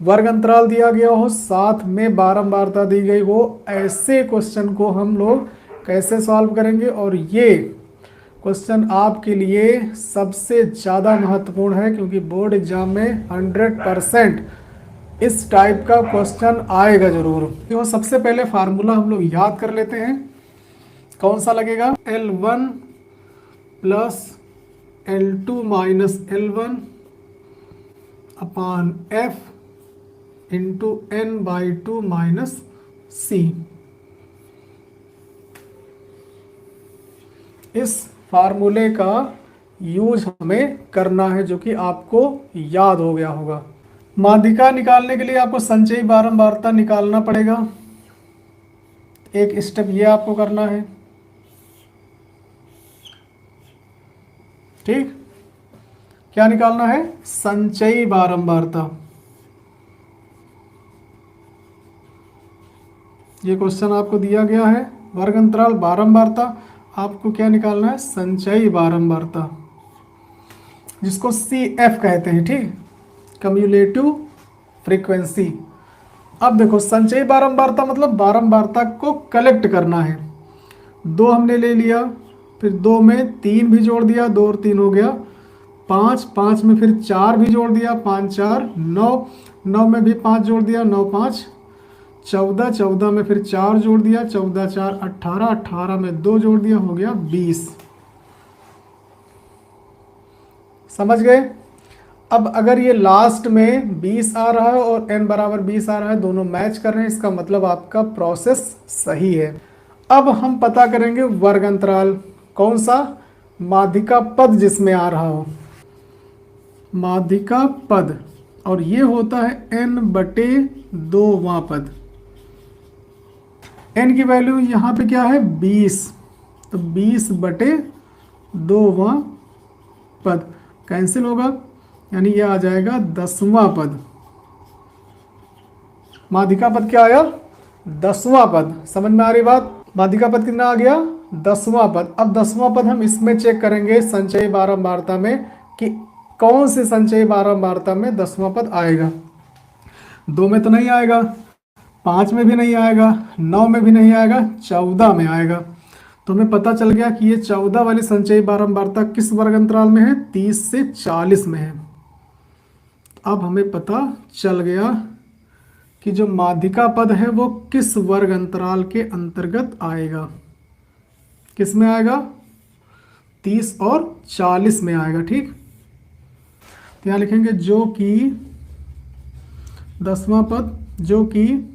वर्ग अंतराल दिया गया हो, साथ में बारंबारता दी गई हो, ऐसे क्वेश्चन को हम लोग कैसे सॉल्व करेंगे। और ये क्वेश्चन आपके लिए सबसे ज़्यादा महत्वपूर्ण है, क्योंकि बोर्ड एग्जाम में 100% इस टाइप का क्वेश्चन आएगा जरूर। तो सबसे पहले फार्मूला हम लोग याद कर लेते हैं। कौन सा लगेगा? L1 plus L2 minus L1 अपान F into N/2 minus C। इस फार्मूले का यूज हमें करना है, जो कि आपको याद हो गया होगा। माध्यिका निकालने के लिए आपको संचयी बारंबारता निकालना पड़ेगा। एक स्टेप ये आपको करना है, ठीक। क्या निकालना है? संचयी बारंबारता। ये क्वेश्चन आपको दिया गया है, वर्ग अंतराल बारंबारता, आपको क्या निकालना है? संचयी बारंबारता, जिसको CF कहते हैं, ठीक, कम्युलेटिव फ्रीक्वेंसी। अब देखो, संचयी बारंबारता मतलब बारंबारता को कलेक्ट करना है। दो हमने ले लिया, फिर दो में तीन भी जोड़ दिया, दो और तीन हो गया पाँच, पाँच में फिर चार भी जोड़ दिया, पाँच चार नौ, नौ में भी पाँच जोड़ दिया, नौ पाँच 14, 14 में फिर चार जोड़ दिया, 14 4 18, 18 में दो जोड़ दिया, हो गया 20। समझ गए? अब अगर ये लास्ट में 20 आ रहा है और n बराबर 20 आ रहा है, दोनों मैच कर रहे हैं, इसका मतलब आपका प्रोसेस सही है। अब हम पता करेंगे वर्ग अंतराल। कौन सा? माध्यिका पद जिसमें आ रहा हो, माध्यिका पद, और ये होता है n/2वां पद। n की वैल्यू यहाँ पे क्या है? 20, तो 20/2वां पद कैंसिल होगा, यानी ये आ जाएगा 10वां पद। माध्यिका पद क्या आया? 10वां पद। समझ में आ रही बात? माध्यिका पद कितना आ गया? 10वां पद। अब 10वां पद हम इसमें चेक करेंगे संचयी बारंबारता में, कि कौन से संचयी बारंबारता में 10वां पद आएगा। दो में तो नहीं आएगा, पाँच में भी नहीं आएगा, नौ में भी नहीं आएगा, 14 में आएगा। तो हमें पता चल गया कि ये 14 वाली संचयी बारंबारता किस वर्ग अंतराल में है? 30 से 40 में है। अब हमें पता चल गया कि जो माध्यिका पद है वो किस वर्ग अंतराल के अंतर्गत आएगा। किस में आएगा? 30 और 40 में आएगा, ठीक। तो यहाँ लिखेंगे जो कि 10वां पद, जो कि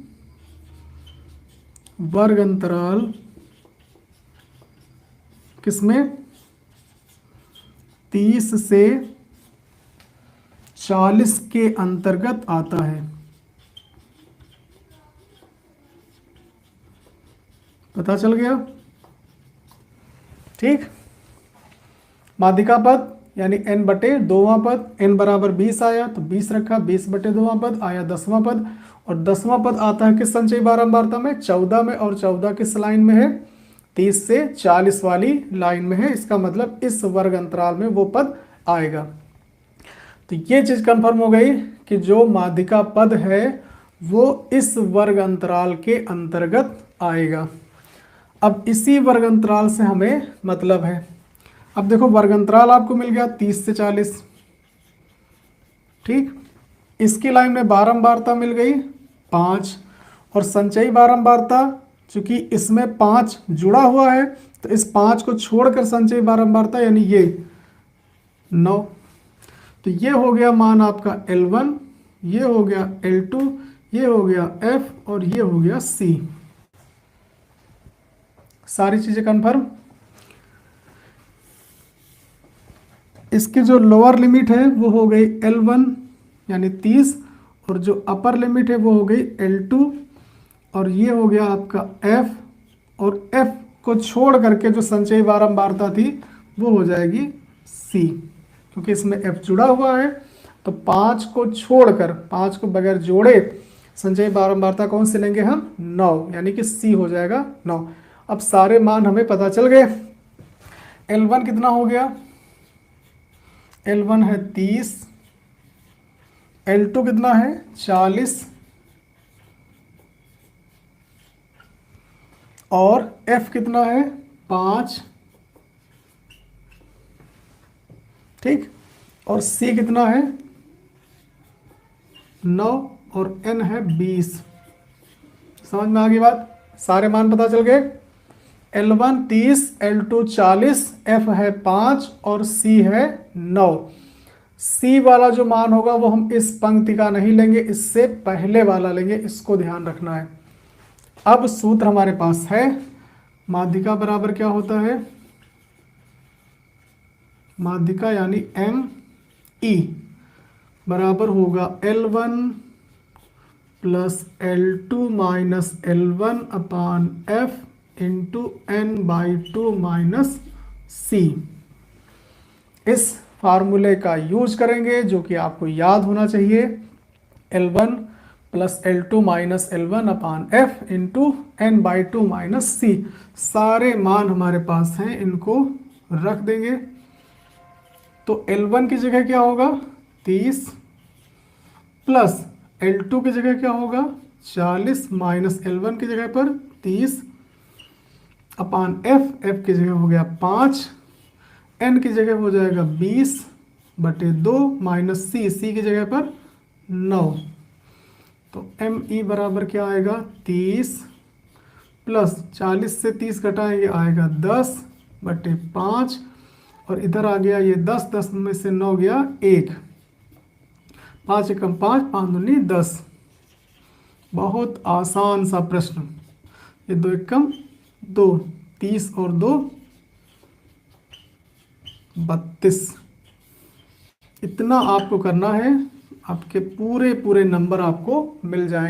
वर्ग अंतराल किसमें? 30 से 40 के अंतर्गत आता है। पता चल गया, ठीक। माध्यिका पद यानी n/2वां पद, n बराबर 20 आया तो 20 रखा, 20/2वां पद आया 10वां पद, और 10वां पद आता है किस संचयी बारंबारता में? 14 में। और 14 किस लाइन में है? 30 से 40 वाली लाइन में है। इसका मतलब इस वर्ग अंतराल में वो पद आएगा। तो ये चीज कंफर्म हो गई कि जो माध्यिका पद है वो इस वर्ग अंतराल के अंतर्गत आएगा। अब इसी वर्ग अंतराल से हमें मतलब है। अब देखो, वर्ग अंतराल आपको मिल गया 30 से 40, ठीक। इसकी लाइन में बारंबारता मिल गई 5, और संचयी बारंबारता, चूंकि इसमें 5 जुड़ा हुआ है, तो इस 5 को छोड़कर संचयी बारंबारता यानी ये 9। तो ये हो गया मान आपका L1, ये हो गया L2, ये हो गया F, और ये हो गया C। सारी चीजें कंफर्म। इसकी जो लोअर लिमिट है वो हो गई L1 यानी 30, और जो अपर लिमिट है वो हो गई L2, और ये हो गया आपका F, और F को छोड़ करके जो संचयी बारंबारता थी वो हो जाएगी C, क्योंकि इसमें F जुड़ा हुआ है। तो 5 को छोड़कर, 5 को बगैर जोड़े संचयी बारंबारता कौन से लेंगे हम? 9, यानी कि C हो जाएगा 9। अब सारे मान हमें पता चल गए। L1 कितना हो गया? L1 है 30 L2 कितना है 40 और F कितना है 5, ठीक, और C कितना है 9 और N है 20। समझ में आ गई बात? सारे मान पता चल गए। L1 30, L2 40, F है 5 और C है 9। C वाला जो मान होगा वो हम इस पंक्ति का नहीं लेंगे, इससे पहले वाला लेंगे, इसको ध्यान रखना है। अब सूत्र हमारे पास है, माध्यिका बराबर क्या होता है, माध्यिका यानी एम ई बराबर होगा L1 plus L2 minus L1 अपान F into N/2 minus C। इस फार्मूले का यूज करेंगे जो कि आपको याद होना चाहिए, L1 plus L2 minus L1 अपान F into N/2 minus C। सारे मान हमारे पास हैं, इनको रख देंगे। तो L1 की जगह क्या होगा 30 प्लस L2 की जगह क्या होगा 40 माइनस L1 की जगह पर 30 अपान F की जगह हो गया 5, N की जगह हो जाएगा 20/2 माइनस C की जगह पर 9। तो ME बराबर क्या आएगा 30 प्लस 40 से 30 घटाएंगे आएगा 10/5 और इधर आ गया ये 10, 10 में से 9 गया 1, 5 एकम 5, 5 दूनी 10। बहुत आसान सा प्रश्न। ये 2 एकम 2, 30 और 2 32। इतना आपको करना है, आपके पूरे नंबर आपको मिल जाएंगे।